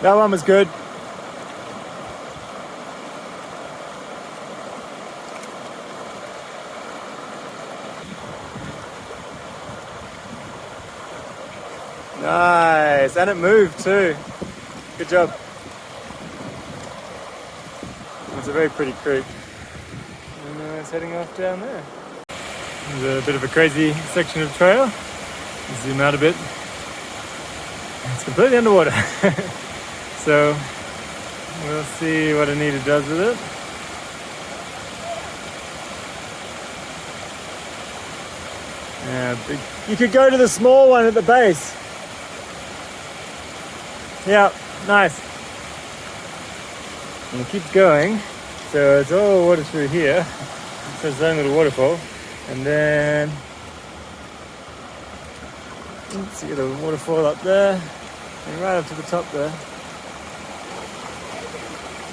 That one was good. Nice, and it moved too. Good job. It's a very pretty creek. And it's heading off down there. There's a bit of a crazy section of trail. Zoom out a bit. It's completely underwater. So we'll see what Anita does with it. Yeah, you could go to the small one at the base. Yeah, nice. And it keeps going, so it's all water through here. So it's its own little waterfall. And then, let's see the waterfall up there, and right up to the top there.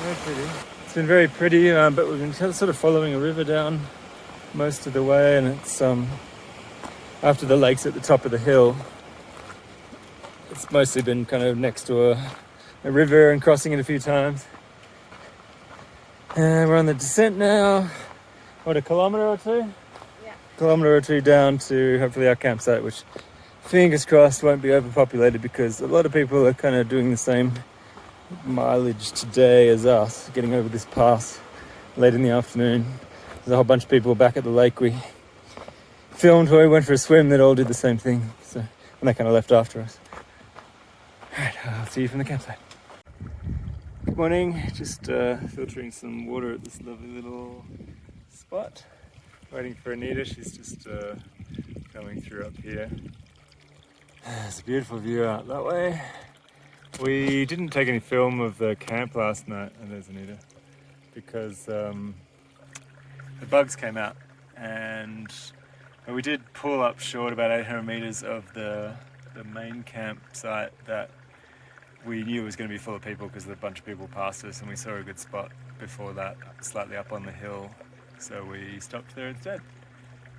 Very pretty. It's been very pretty, but we've been sort of following a river down most of the way, and it's after the lake's at the top of the hill. It's mostly been kind of next to a river and crossing it a few times. And we're on the descent now. What, a kilometre or two? Yeah. Kilometre or two down to hopefully our campsite, which fingers crossed won't be overpopulated because a lot of people are kind of doing the same mileage today as us, getting over this pass late in the afternoon. There's a whole bunch of people back at the lake we filmed where we went for a swim that all did the same thing. So, and they kind of left after us. Alright, I'll see you from the campsite. Good morning, just filtering some water at this lovely little spot. Waiting for Anita, she's just coming through up here. There's a beautiful view out that way. We didn't take any film of the camp last night, and there's Anita, because the bugs came out, and we did pull up short about 800 meters of the main campsite that we knew was going to be full of people because a bunch of people passed us, and we saw a good spot before that, slightly up on the hill. So we stopped there instead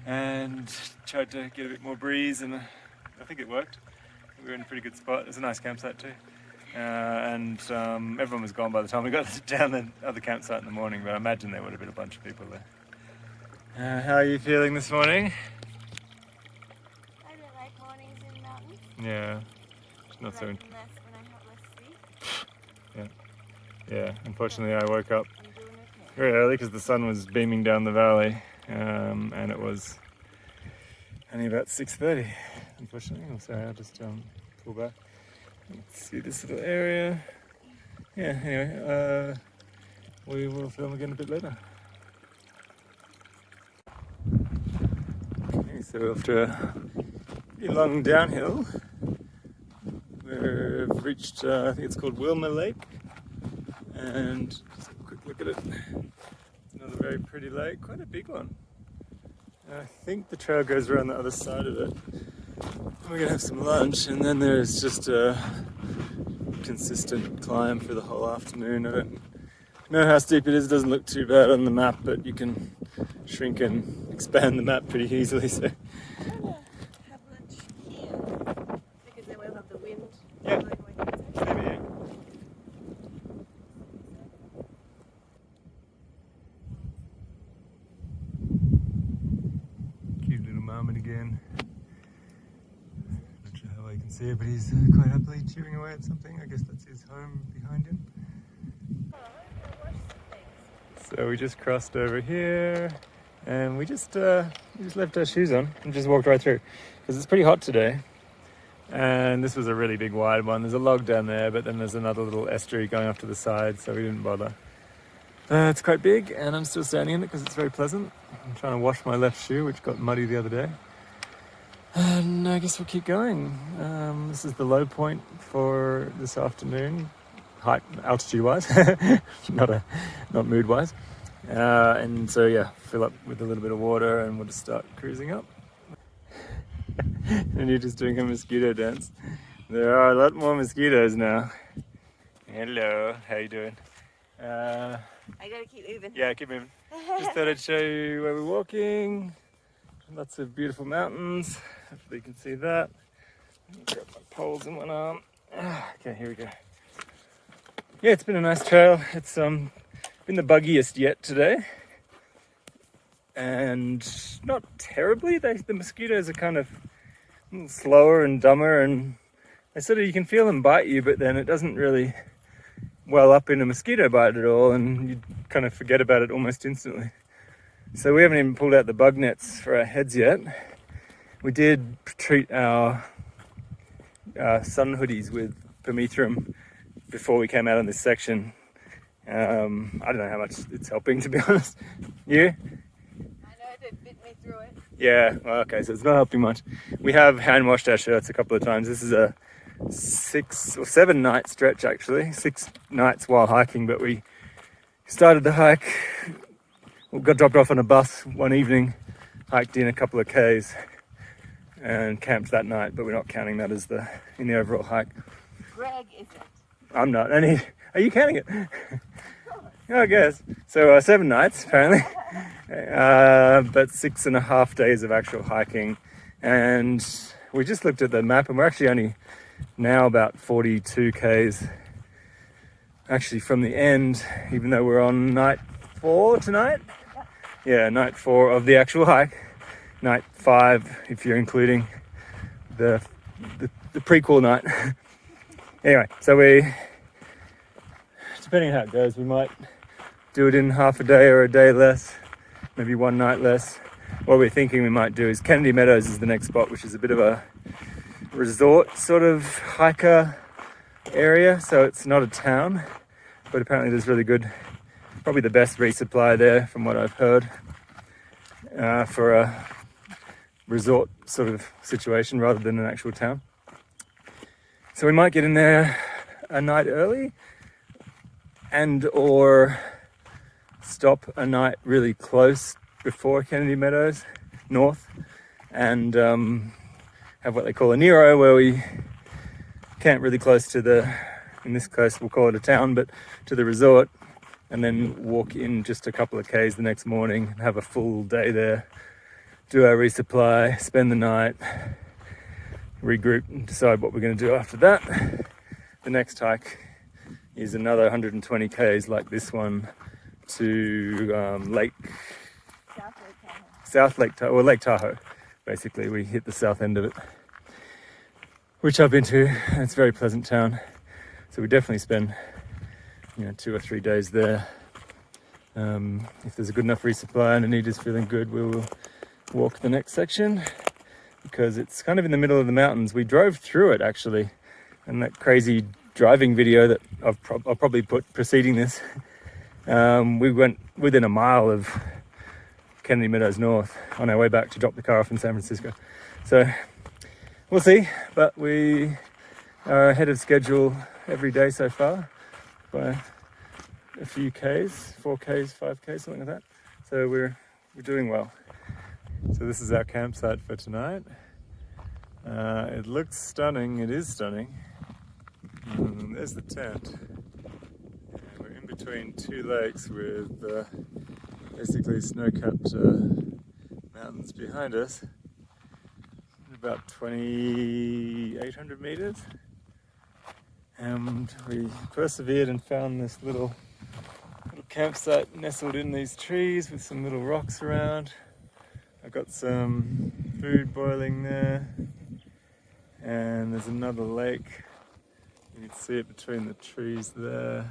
and tried to get a bit more breeze, and I think it worked. We were in a pretty good spot. It's a nice campsite too. And everyone was gone by the time we got down the other campsite in the morning, but I imagine there would have been a bunch of people there. How are you feeling this morning? I don't like mornings in mountains. Yeah, it's not so. Less when I have less sleep. Yeah. Unfortunately, I woke up I'm doing okay. very early because the sun was beaming down the valley, and it was only about 6:30. Unfortunately, I'm sorry. I'll just pull back. Let's see this little area. Yeah. Anyway, we will film again a bit later. Okay, so after a pretty long downhill, we've reached, I think it's called Wilma Lake, and just have a quick look at it. It's another very pretty lake, quite a big one. And I think the trail goes around the other side of it. We're gonna have some lunch, and then there's just a consistent climb for the whole afternoon. I don't know how steep it is. It doesn't look too bad on the map, but you can shrink and expand the map pretty easily. So. I'm gonna have lunch here because then we'll have the wind. Yeah. blowing away the inside. Same here. Cute little marmot again. Not sure how well you can see it, but he's quite happily chewing away at something. I guess that's his home behind him. So we just crossed over here, and we just left our shoes on and just walked right through because it's pretty hot today. And this was a really big wide one. There's a log down there, but then there's another little estuary going off to the side, so we didn't bother. It's quite big, and I'm still standing in it because it's very pleasant. I'm trying to wash my left shoe, which got muddy the other day. And I guess we'll keep going. This is the low point for this afternoon, height, altitude-wise, not mood-wise. And so yeah, fill up with a little bit of water, and we'll just start cruising up. And you're just doing a mosquito dance. There are a lot more mosquitoes now. Hello, how you doing? I gotta keep moving. Yeah, keep moving. Just thought I'd show you where we're walking. Lots of beautiful mountains. Hopefully you can see that. Grab my poles in one arm. Okay, here we go. Yeah, it's been a nice trail. It's been the buggiest yet today, and not terribly. The mosquitoes are kind of a little slower and dumber, and they sort of, you can feel them bite you, but then it doesn't really well up in a mosquito bite at all, and you kind of forget about it almost instantly. So we haven't even pulled out the bug nets for our heads yet. We did treat our sun hoodies with permethrin before we came out on this section. I don't know how much it's helping, to be honest. You? I know it bit me through it. Yeah, well, okay, so it's not helping much. We have hand washed our shirts a couple of times. This is a 6 or 7 night stretch, actually. 6 nights while hiking, but we started the hike, we got dropped off on a bus one evening, hiked in a couple of Ks and camped that night, but we're not counting that as in the overall hike. Greg isn't. I'm not. Are you counting it? I guess. So 7 nights, apparently. But 6.5 days of actual hiking. And we just looked at the map, and we're actually only now about 42 Ks actually from the end, even though we're on night 4 tonight. Yeah, night 4 of the actual hike. Night 5 if you're including the prequel night. Anyway, so depending on how it goes, we might do it in half a day or a day less, maybe 1 night less. What we're thinking we might do is Kennedy Meadows is the next spot, which is a bit of a resort sort of hiker area. So it's not a town, but apparently there's really good, probably the best resupply there from what I've heard, for a resort sort of situation rather than an actual town. So we might get in there a night early and or stop a night really close before Kennedy Meadows north and have what they call a Nero, where we camp really close to in this case we'll call it a town, but to the resort, and then walk in just a couple of Ks the next morning and have a full day there, do our resupply, spend the night, regroup and decide what we're going to do after that. The next hike is another 120 Ks like this one to Lake Tahoe. Basically, we hit the south end of it, which I've been to, and it's a very pleasant town. So we definitely spend 2 or 3 days there. If there's a good enough resupply and Anita's feeling good, we will walk the next section, because it's kind of in the middle of the mountains. We drove through it actually, and that crazy driving video that I'll probably put preceding this, we went within a mile of Kennedy Meadows North on our way back to drop the car off in San Francisco. So we'll see, but we are ahead of schedule every day so far by a few Ks, 4 Ks, 5 Ks, something like that. So we're doing well. So this is our campsite for tonight. It looks stunning. It is stunning. There's the tent. We're in between 2 lakes with basically snow-capped mountains behind us. About 2,800 meters. And we persevered and found this little campsite nestled in these trees with some little rocks around. I've got some food boiling there, and there's another lake. You can see it between the trees there.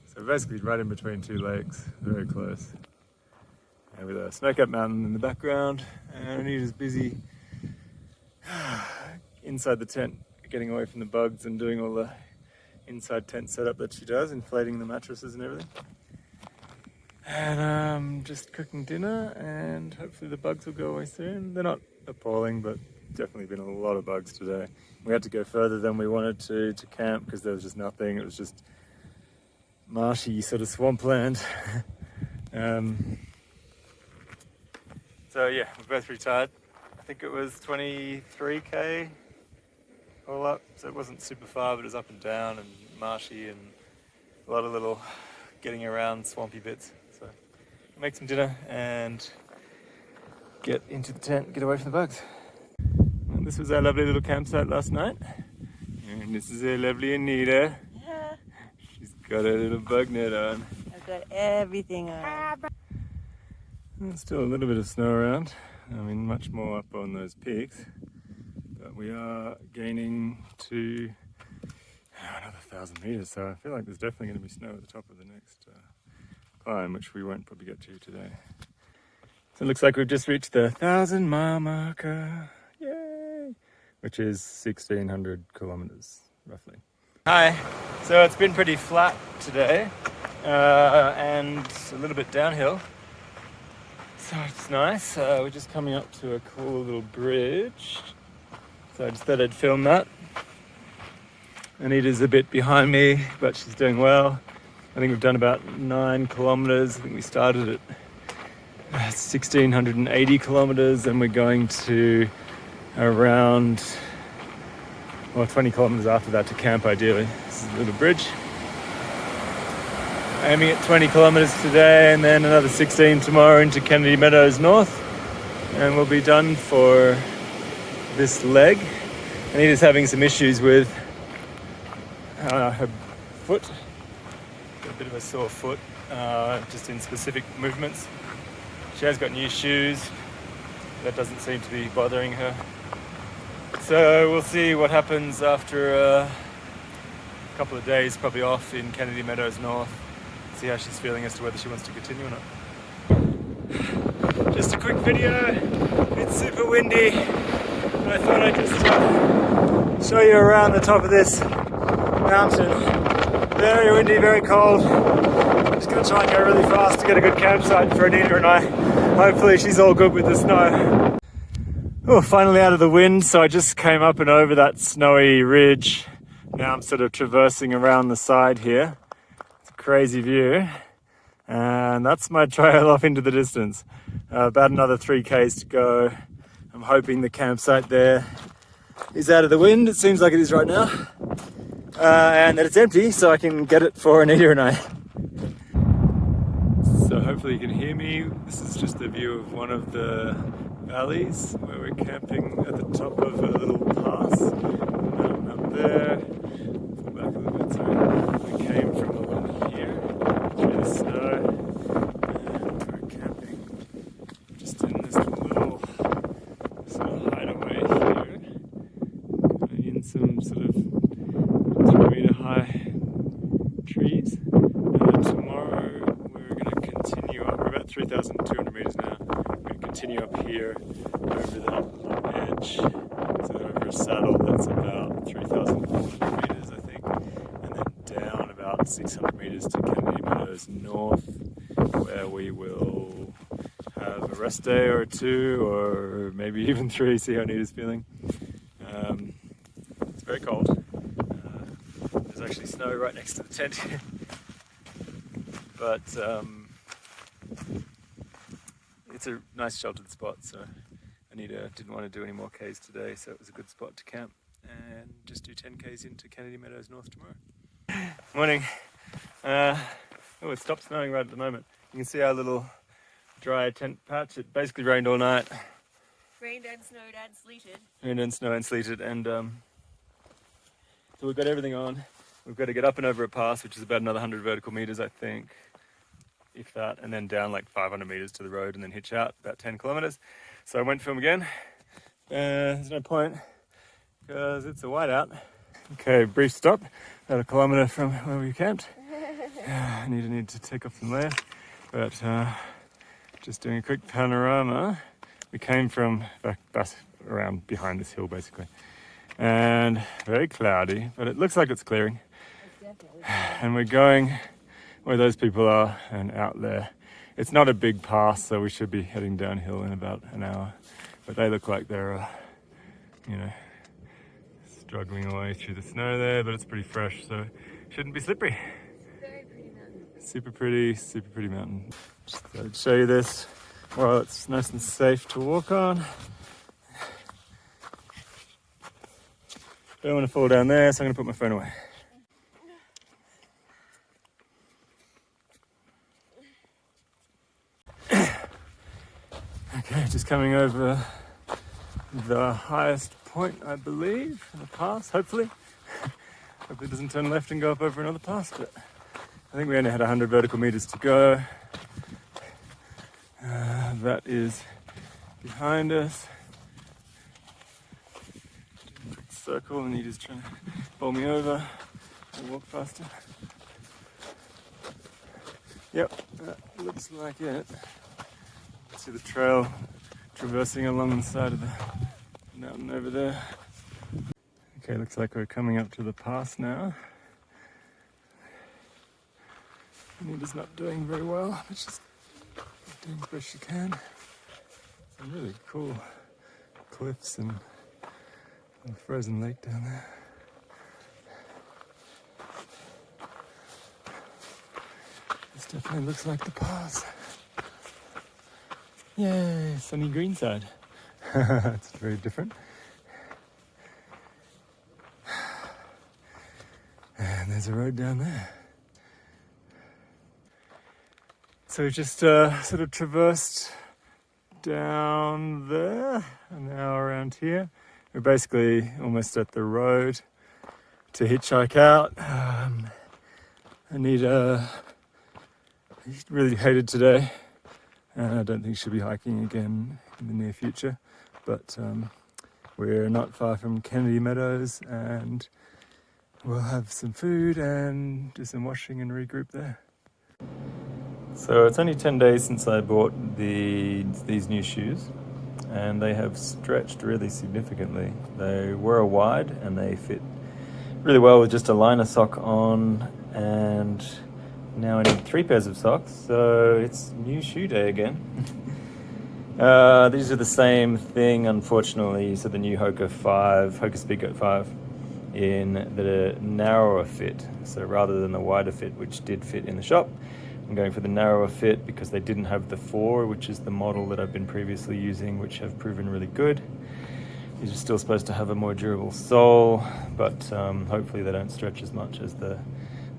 So basically right in between 2 lakes, very close. And with a snow-capped mountain in the background, and Anita's busy inside the tent, getting away from the bugs and doing all the inside tent setup that she does, inflating the mattresses and everything. And just cooking dinner, and hopefully the bugs will go away soon. They're not appalling, but definitely been a lot of bugs today. We had to go further than we wanted to camp because there was just nothing. It was just marshy sort of swampland. So yeah, we're both retired. I think it was 23K all up, so it wasn't super far, but it was up and down and marshy and a lot of little getting around swampy bits. So we'll make some dinner and get into the tent, get away from the bugs. And this was our lovely little campsite last night. And this is our lovely Anita. Yeah. got a little bug net on. I've got everything on. There's still a little bit of snow around. I mean, much more up on those peaks. But we are gaining to another 1,000 meters, so I feel like there's definitely going to be snow at the top of the next climb, which we won't probably get to today. So it looks like we've just reached the 1,000-mile marker. Yay! Which is 1,600 kilometers, roughly. Hi. So it's been pretty flat today, and a little bit downhill. So it's nice. We're just coming up to a cool little bridge. So I just thought I'd film that. Anita's a bit behind me, but she's doing well. I think we've done about 9 kilometers. I think we started at 1,680 kilometers, and we're going to around 20 kilometers after that to camp, ideally. This is a little bridge. Aiming at 20 kilometers today, and then another 16 tomorrow into Kennedy Meadows North, and we'll be done for this leg. Anita's having some issues with her foot, a bit of a sore foot, just in specific movements. She has got new shoes. That doesn't seem to be bothering her. So we'll see what happens after a couple of days, probably off in Kennedy Meadows North. See how she's feeling as to whether she wants to continue or not. Just a quick video. It's super windy, and I thought I'd just show you around the top of this mountain. Very windy, very cold. Just gonna try and go really fast to get a good campsite for Anita and I. Hopefully she's all good with the snow. Oh, finally out of the wind, so I just came up and over that snowy ridge. Now I'm sort of traversing around the side here. It's a crazy view. And that's my trail off into the distance. About another 3Ks to go. I'm hoping the campsite there is out of the wind. It seems like it is right now. And that it's empty, so I can get it for Anita and I. So hopefully you can hear me. This is just a view of one of the valleys where we're camping at the top of a little pass. Up there. Pull back a little bit, sorry. We came from along here through the snow, and we're camping just in this little sort of hideaway here, in some sort of 2-meter high trees. Tomorrow we're going to continue up. We're about 3,200 meters now. We're going to continue up here over that edge, so over a saddle that's about 3,400 meters, I think, and then down about 600 meters to Kennedy Meadows North, where we will have a rest day or 2, or maybe even 3, see how Anita's feeling. It's very cold. There's actually snow right next to the tent here. But it's a nice sheltered spot, so Anita didn't want to do any more Ks today, so it was a good spot to camp and just do 10 Ks into Kennedy Meadows North tomorrow. Morning. Oh, it stopped snowing right at the moment. You can see our little dry tent patch. It basically rained all night. Rained and snowed and sleeted. Rained and snow and sleeted, and so we've got everything on. We've got to get up and over a pass, which is about another 100 vertical meters, I think, if that, and then down like 500 meters to the road and then hitch out about 10 kilometers. So I won't film again. There's no point because it's a whiteout. Okay, brief stop, about 1 kilometer from where we camped. I need to take off some layers, but just doing a quick panorama. We came from back around behind this hill basically, and very cloudy, but it looks like it's clearing. And we're going where those people are and out there. It's not a big pass, so we should be heading downhill in about an hour. But they look like they're, struggling away through the snow there, but it's pretty fresh, so shouldn't be slippery. Very pretty mountain. Super pretty mountain. Just thought I'd show you this while it's nice and safe to walk on. Don't want to fall down there, so I'm going to put my phone away. Okay, just coming over the highest point, I believe, in the pass, hopefully. Hopefully it doesn't turn left and go up over another pass, but I think we only had 100 vertical meters to go. That is behind us. Quick circle, and he's trying to bowl me over and walk faster. Yep, that looks like it. See the trail traversing along the side of the mountain over there. Okay, looks like we're coming up to the pass now. Anita's not doing very well, but she's doing the best she can. Some really cool cliffs and a frozen lake down there. This definitely looks like the pass. Yay, sunny green side. It's very different. And there's a road down there. So we just sort of traversed down there and now around here. We're basically almost at the road to hitchhike out. Anita really hated today, and I don't think she'll be hiking again in the near future. But we're not far from Kennedy Meadows, and we'll have some food and do some washing and regroup there. So it's only 10 days since I bought these new shoes, and they have stretched really significantly. They were wide and they fit really well with just a liner sock on, and now I need 3 pairs of socks, so it's new shoe day again. These are the same thing, unfortunately, so the new Hoka Speedgoat 5 in the narrower fit. So rather than the wider fit, which did fit in the shop, I'm going for the narrower fit because they didn't have the 4, which is the model that I've been previously using, which have proven really good. These are still supposed to have a more durable sole, but hopefully they don't stretch as much as the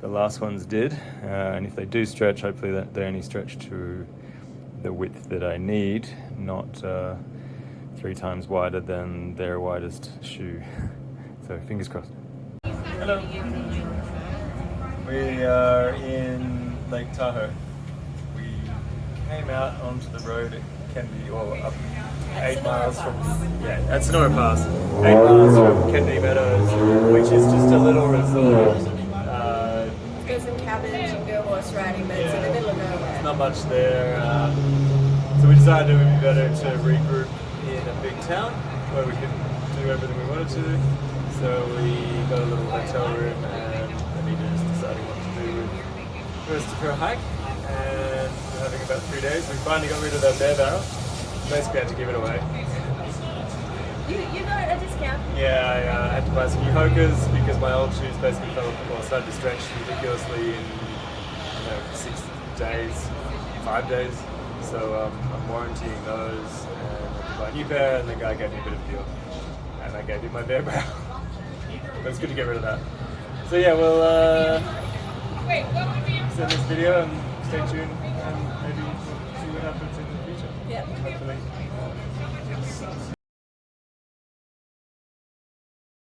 last ones did. And if they do stretch, hopefully that they only stretch to the width that I need, not 3 times wider than their widest shoe. So fingers crossed. Hello. We are in Lake Tahoe. We came out onto the road at Kennedy, or up 8 miles from, at Sonora Pass, 8 miles from Kennedy Meadows, which is just a little resort. Go some cabins and go horse riding, but it's in the middle of nowhere. There's not much there. So we decided it would be better to regroup in a big town where we could do everything we wanted to. So we got a little hotel room, and Anita is deciding what to do with the rest of her hike. And we're having about 3 days. We finally got rid of that bear barrel. Basically had to give it away. You got a discount? Yeah, I had to buy some new Hokas because my old shoes basically started to stretch ridiculously in 6 days, 5 days. So I'm warrantying those, and I had to buy a new pair, and the guy gave me a bit of a deal. And I gave him my bear barrel. But it's good to get rid of that. So yeah, we'll send this video and stay tuned, and maybe we'll see what happens in the future. Yeah. Hopefully.